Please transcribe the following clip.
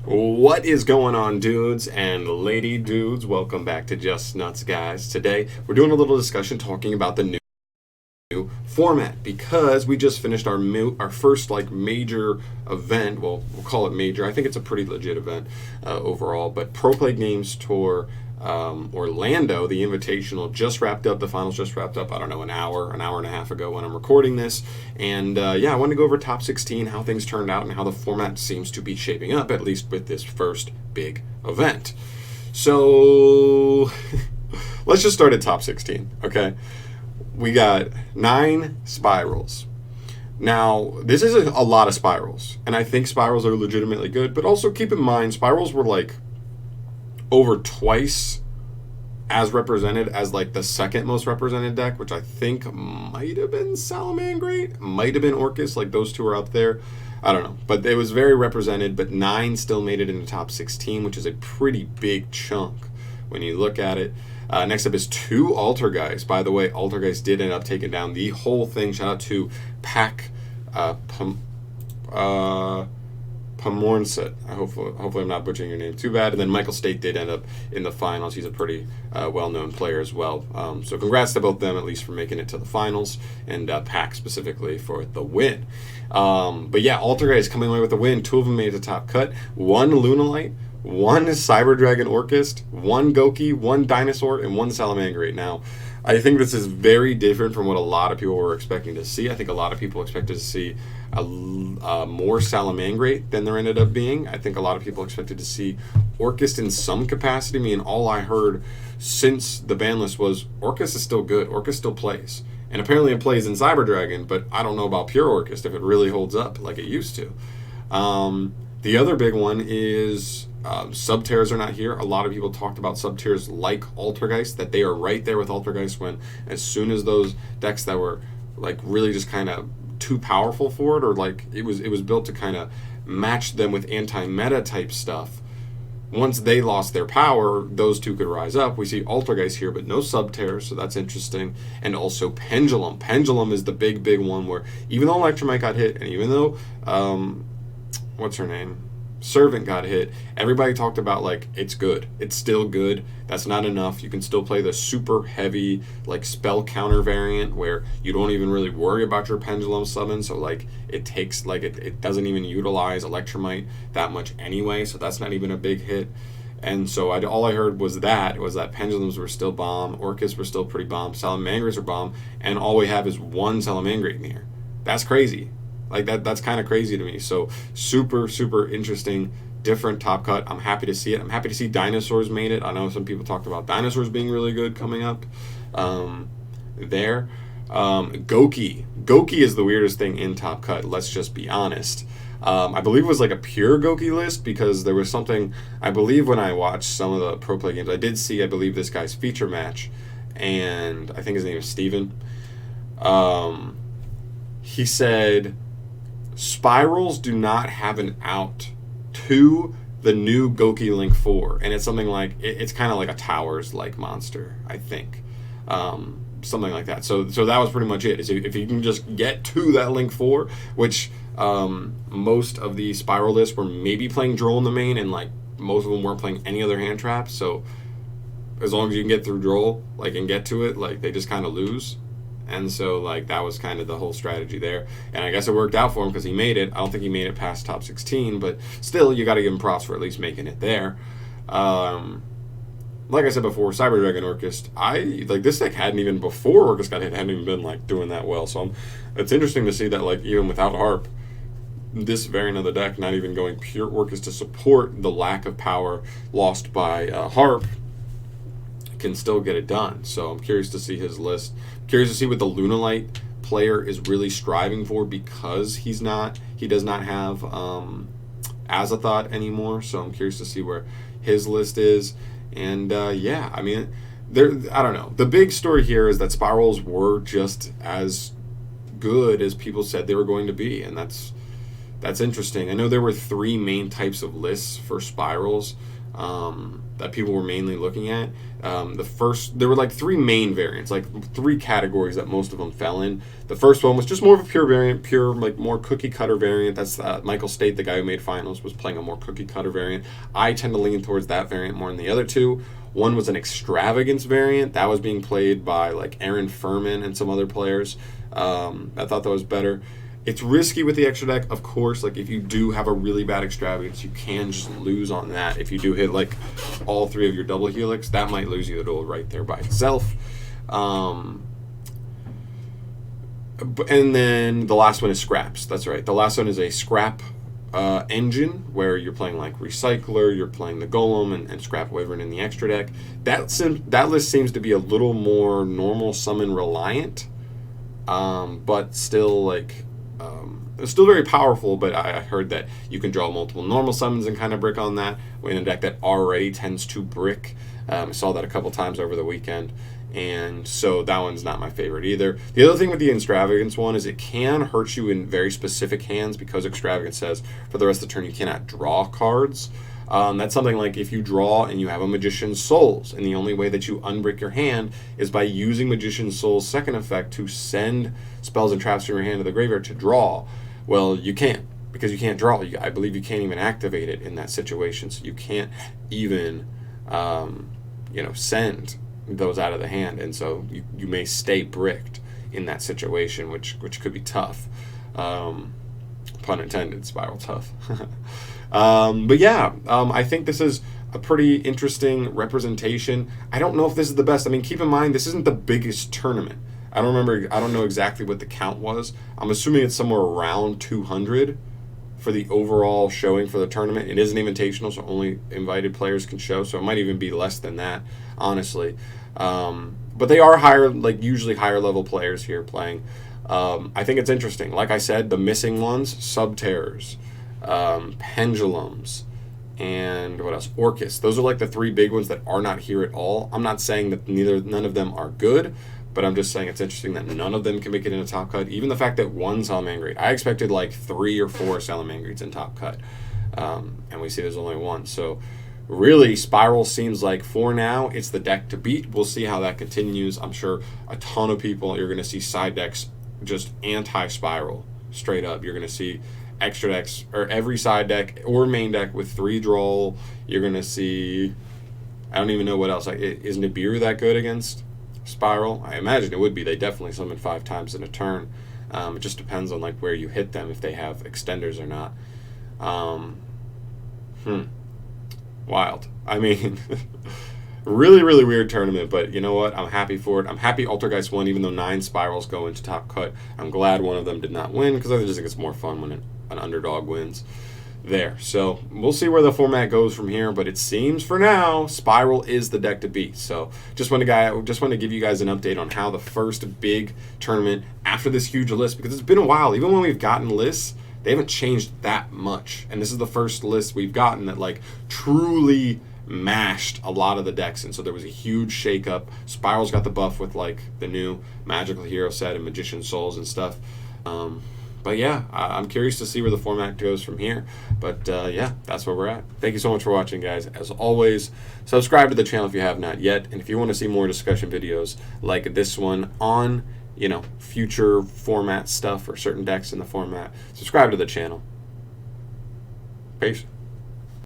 What is going on, dudes and lady dudes? Welcome back to Just Nuts, guys. Today, we're doing a little discussion talking about the new format because we just finished our first major event. Well, we'll call it major. I think it's a pretty legit event overall. But Pro Play Games Tour Orlando, the Invitational, just wrapped up. The finals just wrapped up. I don't know, an hour and a half ago when I'm recording this. And I wanted to go over top 16, how things turned out, and how the format seems to be shaping up, at least with this first big event. So let's just start at top 16, okay? We got 9 spirals. Now, this is a lot of spirals, and I think spirals are legitimately good, but also keep in mind, spirals were over twice as represented as the second most represented deck, which I think might have been Salamangreat, might have been Orcus, those two are up there. I don't know, but it was very represented, but 9 still made it into top 16, which is a pretty big chunk when you look at it. Next up is 2 Altergeist. By the way, Altergeist did end up taking down the whole thing. Shout out to Pac Pomornset. Hopefully I'm not butchering your name too bad. And then Michael State did end up in the finals. He's a pretty well-known player as well. So congrats to both them, at least for making it to the finals, and Pac specifically for the win. But yeah, Altergeist coming away with the win. 2 of them made the top cut. 1 Lunalite, 1 Cyber Dragon Orcust, 1 Goki, 1 Dinosaur, and 1 Salamangreat. Now, I think this is very different from what a lot of people were expecting to see. I think a lot of people expected to see more Salamangreat than there ended up being. I think a lot of people expected to see Orcust in some capacity. I mean, all I heard since the ban list was Orcust is still good. Orcust still plays. And apparently it plays in Cyber Dragon, but I don't know about Pure Orcust if it really holds up like it used to. The other big one is sub-tiers are not here. A lot of people talked about sub-tiers like Altergeist, that they are right there with Altergeist when as soon as those decks that were really just kind of too powerful for it, or it was built to kind of match them with anti-meta type stuff, once they lost their power, those two could rise up. We see Altergeist here, but no sub-tiers, so that's interesting. And also Pendulum. Pendulum is the big one where even though Electromite got hit, and even though what's her name? Servant got hit, everybody talked about it's good. It's still good. That's not enough. You can still play the super heavy spell counter variant where you don't even really worry about your pendulum summon. So it takes it doesn't even utilize Electromite that much anyway. So that's not even a big hit. And so all I heard was that pendulums were still bomb, Orcus were still pretty bomb, Salamangreats are bomb, and all we have is 1 Salamangreat in here. That's crazy. That's kind of crazy to me. So super interesting, different top cut. I'm happy to see it. I'm happy to see Dinosaurs made it. I know some people talked about Dinosaurs being really good coming up there. Goki is the weirdest thing in top cut. Let's just be honest. I believe it was a pure Goki list because there was something, I believe when I watched some of the Pro Play games, I did see, I believe, this guy's feature match, and I think his name is Steven. He said spirals do not have an out to the new Goki Link 4, and it's something it's kind of like a towers monster, I think, something like that. So that was pretty much it. Is if you can just get to that Link 4, which most of the spiral lists were maybe playing Droll in the main, and most of them weren't playing any other hand traps. So as long as you can get through Droll and get to it, they just kind of lose. And so, that was kind of the whole strategy there. And I guess it worked out for him because he made it. I don't think he made it past top 16, but still, you got to give him props for at least making it there. Like I said before, Cyber Dragon Orcust, this deck hadn't even, before Orcust got hit, hadn't even been, doing that well. So it's interesting to see that, even without Harp, this variant of the deck not even going pure Orcust to support the lack of power lost by Harp, can still get it done. So I'm curious to see his list. Curious to see what the Lunalite player is really striving for, because he does not have Azathoth anymore. So I'm curious to see where his list is. And I mean, I don't know. The big story here is that spirals were just as good as people said they were going to be, and that's interesting. I know there were 3 main types of lists for spirals. that people were mainly looking at. There were like three main variants, like three categories that most of them fell in. The first one was just more of a pure variant, like more cookie cutter variant. That's Michael State, the guy who made finals, was playing a more cookie cutter variant. I tend to lean towards that variant more than the other two. One was an extravagance variant that was being played by like Aaron Furman and some other players. I thought that was better. It's risky with the extra deck, of course. Like if you do have a really bad extravagance, you can just lose on that. If you do hit like all three of your double helix, that might lose you the duel right there by itself. And then the last one is scraps. That's right. The last one is a scrap engine where you're playing like Recycler, you're playing the Golem and Scrap Wyvern in the extra deck. That list seems to be a little more normal summon reliant, but still like it's still very powerful. But I heard that you can draw multiple normal summons and kind of brick on that in a deck that already tends to brick. I saw that a couple times over the weekend. And so that one's not my favorite either. The other thing with the extravagance one is it can hurt you in very specific hands because extravagance says for the rest of the turn you cannot draw cards. That's something like if you draw and you have a Magician's Souls, and the only way that you unbrick your hand is by using Magician's Souls' second effect to send spells and traps from your hand to the graveyard to draw. Well, you can't, because you can't draw. I believe you can't even activate it in that situation, so you can't even send those out of the hand, and so you may stay bricked in that situation, which could be tough. Pun intended, Spyral tough. But yeah, I think this is a pretty interesting representation. I don't know if this is the best. I mean, keep in mind, this isn't the biggest tournament. I don't know exactly what the count was. I'm assuming it's somewhere around 200 for the overall showing for the tournament. It is an invitational, so only invited players can show, so it might even be less than that, honestly. But they are usually higher level players here playing. I think it's interesting. Like I said, the missing ones, Subterrors, Pendulums, and what else? Orcus. Those are like the three big ones that are not here at all. I'm not saying that none of them are good, but I'm just saying it's interesting that none of them can make it in a top cut. Even the fact that one Salamangreat, I expected like 3 or 4 Salamangreats in top cut, and we see there's only one. So really, Spyral seems like for now it's the deck to beat. We'll see how that continues. I'm sure a ton of people, you're going to see side decks just anti-Spyral straight up. You're going to see extra decks, or every side deck or main deck with 3 draw. You're going to see, I don't even know what else. Like, is Nibiru that good against Spyral? I imagine it would be. They definitely summon 5 times in a turn. It just depends on like where you hit them, if they have extenders or not. Wild. I mean, really, really weird tournament, but you know what? I'm happy for it. I'm happy Altergeist won, even though 9 Spyrals go into top cut. I'm glad one of them did not win, because I just think it's more fun when an underdog wins there. So we'll see where the format goes from here, but it seems for now Spyral is the deck to beat. So just want to give you guys an update on how the first big tournament after this huge list, because it's been a while. Even when we've gotten lists, they haven't changed that much, and this is the first list we've gotten that like truly mashed a lot of the decks, and so there was a huge shakeup. Spiral's got the buff with like the new Magical Hero set and Magician's Souls and stuff. But yeah, I'm curious to see where the format goes from here. But yeah, that's where we're at. Thank you so much for watching, guys. As always, subscribe to the channel if you have not yet, and if you want to see more discussion videos like this one on future format stuff or certain decks in the format, subscribe to the channel. Peace.